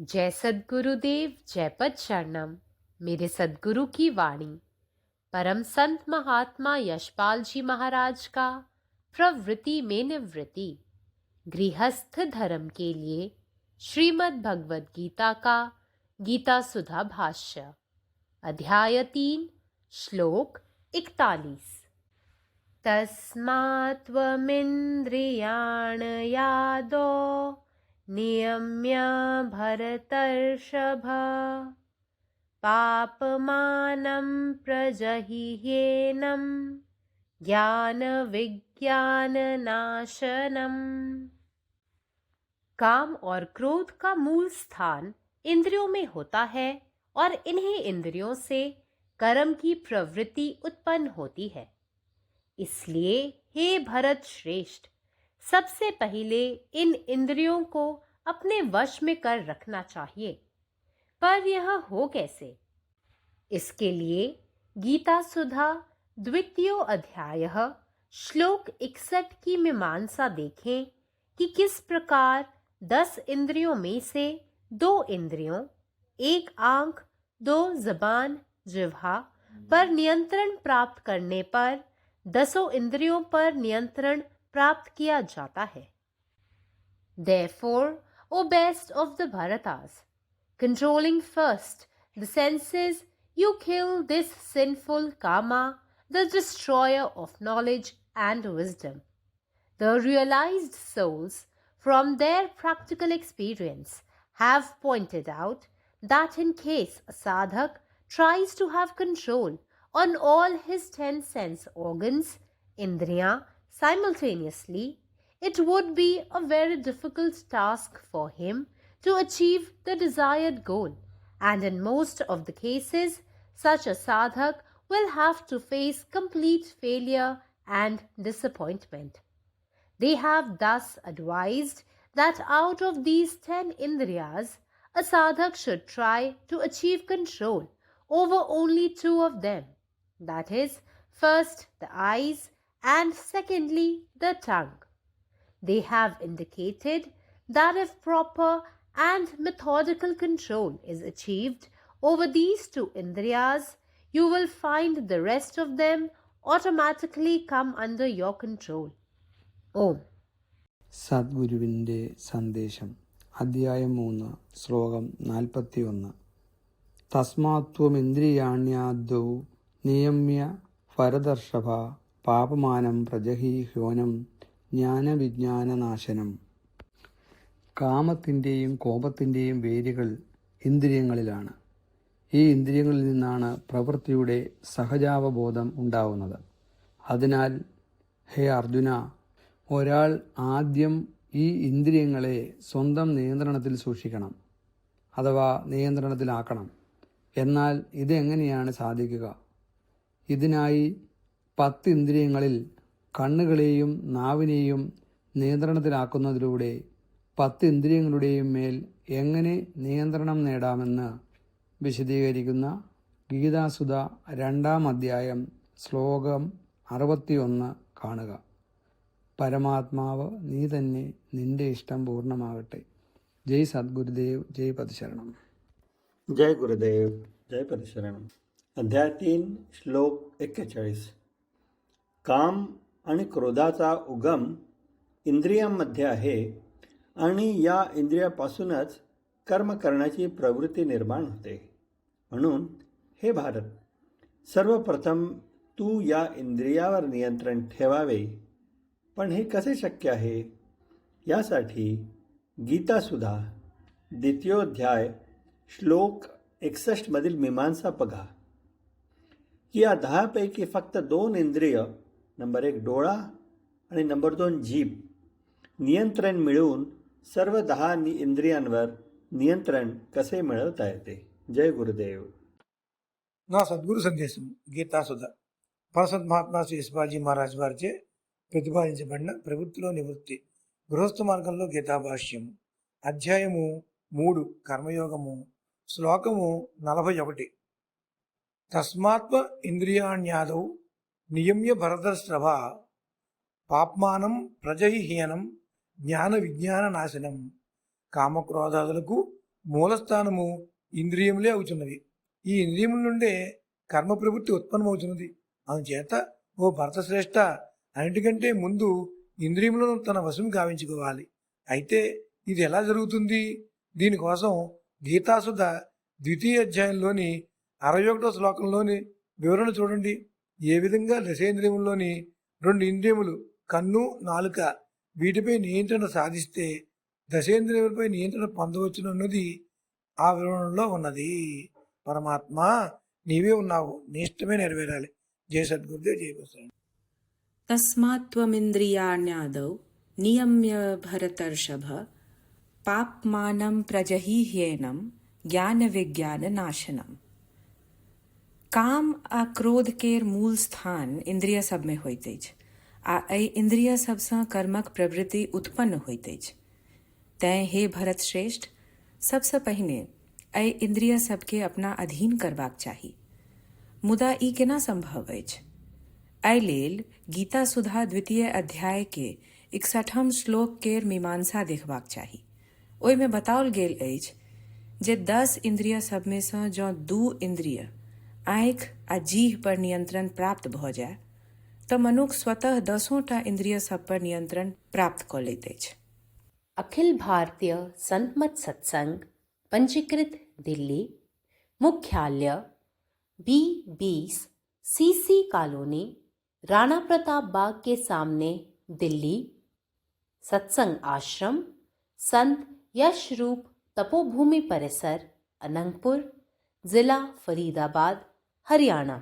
जय सद्गुरुदेव, जय पद शरणम। मेरे सद्गुरु की वाणी परम संत महात्मा यशपाल जी महाराज का प्रवृत्ति में निवृत्ति गृहस्थ धर्म के लिए श्रीमद् भगवद गीता का गीता सुधा भाष्य अध्याय 3 श्लोक 41। तस्मात्त्वमिन्द्रियाण यादो नियम्य भरतर्षभ पापमानं प्रजहिह्येनं ज्ञान विज्ञान नाशनम। काम और क्रोध का मूल स्थान इंद्रियों में होता है और इन्हीं इंद्रियों से कर्म की प्रवृत्ति उत्पन्न होती है। इसलिए हे भरत श्रेष्ठ, सबसे पहले इन इंद्रियों को अपने वश में कर रखना चाहिए। पर यह हो कैसे? इसके लिए गीता सुधा द्वितीय अध्याय श्लोक 61 की मीमांसा देखें कि किस प्रकार 10 इंद्रियों में से 2 इंद्रियों, 1 आंख, 2 जबान जिह्वा पर नियंत्रण प्राप्त करने पर 10 इंद्रियों पर नियंत्रण प्राप्त किया जाता है। Therefore, O best of the Bharatas, controlling first the senses, you kill this sinful karma, the destroyer of knowledge and wisdom. The realized souls, from their practical experience, have pointed out that in case a sadhak tries to have control on all his 10 sense organs, indriya, simultaneously, it would be a very difficult task for him to achieve the desired goal, and in most of the cases, such a sadhak will have to face complete failure and disappointment. They have thus advised that out of these 10 indriyas, a sadhak should try to achieve control over only 2 of them, that is, first the eyes and secondly the tongue. They have indicated that if proper and methodical control is achieved over these 2 indriyas, you will find the rest of them automatically come under your control. Om. സദ്ഗുരുവിൻ്റെ സന്ദേശം അധ്യായം 3 ശ്ലോകം 41. തസ്മാത്വമിന്ദ്രിയാണ്യാദൗ നിയമ്യ ഭരതർഷഭ പാപമാനം പ്രജഹീഹ്യോനം ജ്ഞാനവിജ്ഞാനനാശനം. കാമത്തിൻ്റെയും കോപത്തിൻ്റെയും വേരുകൾ ഇന്ദ്രിയങ്ങളിലാണ്. ഈ ഇന്ദ്രിയങ്ങളിൽ നിന്നാണ് പ്രവൃത്തിയുടെ സഹജാവബോധം ഉണ്ടാവുന്നത്. അതിനാൽ ഹേ അർജുന, ഒരാൾ ആദ്യം ഈ ഇന്ദ്രിയങ്ങളെ സ്വന്തം നിയന്ത്രണത്തിൽ സൂക്ഷിക്കണം, അഥവാ നിയന്ത്രണത്തിലാക്കണം. എന്നാൽ ഇതെങ്ങനെയാണ് സാധിക്കുക? ഇതിനായി 10 ഇന്ദ്രിയങ്ങളിൽ കണ്ണുകളെയും നാവിനെയും നിയന്ത്രണത്തിലാക്കുന്നതിലൂടെ 10 ഇന്ദ്രിയങ്ങളുടെയും മേൽ എങ്ങനെ നിയന്ത്രണം നേടാമെന്ന് വിശദീകരിക്കുന്ന ഗീതാസുധ 2-ാം അധ്യായം ശ്ലോകം 61 കാണുക. പരമാത്മാവ് നീ തന്നെ, നിന്റെ ഇഷ്ടം പൂർണ്ണമാകട്ടെ. ജയ് സദ്ഗുരുദേവ്, ജയ് പദശരണം. जय गुरुदेव, जय पदशरणम. अध्याय 3 श्लोक 41. काम आणि क्रोधाचा उगम इंद्रियांमध्ये आहे आणि या इंद्रियापासूनच कर्म करण्याची प्रवृत्ती निर्माण होते. म्हणून हे भारत, सर्वप्रथम तू या इंद्रियावर नियंत्रण ठेवावे. पण हे कसे शक्य आहे? यासाठी गीतासुधा द्वितीयोध्याय श्लोक 61 मधील मीमांसा बघा की या 10 पैकी फक्त 2 इंद्रिय, नंबर 1 डोळा आणि नंबर 2 जीभ, नियंत्रण मिळवून सर्व 10 इंद्रियांवर नियंत्रण कसे मिळवता येते. जय गुरुदेव. నా సద్గురు సందేశం గీతాసుధ పరసత్ మహాత్మా శ్రీ శివాజీ మహారాజ్ వారిచే ప్రతిపాదించబడిన ప్రవృత్తిలో నివృత్తి గృహస్థ మార్గంలో గీతాభాష్యం అధ్యాయము 3 కర్మయోగము శ్లోకము 41. తస్మాత్వ ఇంద్రియాణ్యాదౌ నియమ్య భరతర్షభ పాప్మానం ప్రజహిహీనం జ్ఞాన విజ్ఞాన నాశనం. కామక్రోధాదులకు మూలస్థానము ఇంద్రియములే అవుతున్నవి. ఈ ఇంద్రియముల నుండే కర్మ ప్రవృత్తి ఉత్పన్నమవుతున్నది. అందుచేత ఓ భరతశ్రేష్ఠ, అన్నిటికంటే ముందు ఇంద్రియములను తన వశం గావించుకోవాలి. అయితే ఇది ఎలా జరుగుతుంది? దీనికోసం గీతాసుధ 2వ అధ్యాయంలోని 61వ శ్లోకంలోని వివరణ చూడండి. ఏ విధంగా దశేంద్రియముల్లోని 2 ఇంద్రియములు కన్ను, నాలుక వీటిపై నియంత్రణ సాధిస్తే దశేంద్రియములపై నియంత్రణ పొందవచ్చునన్నది ఆ వివరణలో ఉన్నది. పరమాత్మ నీవే ఉన్నావు, నీ ఇష్టమే నెరవేరాలి. జయ సద్గురుదేవ్, జయ ప్రసాద్. तस्मात्त्वमिन्द्रियाण्यादौ नियम्य भरतर्षभ पाप्मानं प्रजहिह्येनं ज्ञान-विज्ञान-नाशनम। काम आ क्रोध केर मूल स्थान इंद्रिय सब में होइत अछि, आ एहि इंद्रिय सबसँ कर्मक प्रवृत्ति उत्पन्न होइत अछि। तैं हे भरत श्रेष्ठ, सबसँ पहिने एहि इंद्रिय सबके अपना अधीन करबाक चाही। मुदा ई केना संभव अछि? एहि लेल गीता सुधा 2य अध्याय के 61म श्लोक केर मीमांसा देखबाक चाही। ओहिमे बताओल गेल अछि जे 10 इंद्रिय सबमे सँ जँ 2 इंद्रिय आँखि आ जीह पर नियंत्रण प्राप्त भऽ जाय तऽ मनुष्य स्वतः 10टा इंद्रिय सब पर नियंत्रण प्राप्त कऽ लैत अछि। अखिल भारतीय संतमत सत्संग, पंजीकृत दिल्ली, मुख्यालय B20 CC colony, Rana Pratap Bagh के सामने, दिल्ली। सत्संग आश्रम संत यशरूप तपोभूमि परिसर, अनंगपुर, जिला फरीदाबाद, हरियाणा।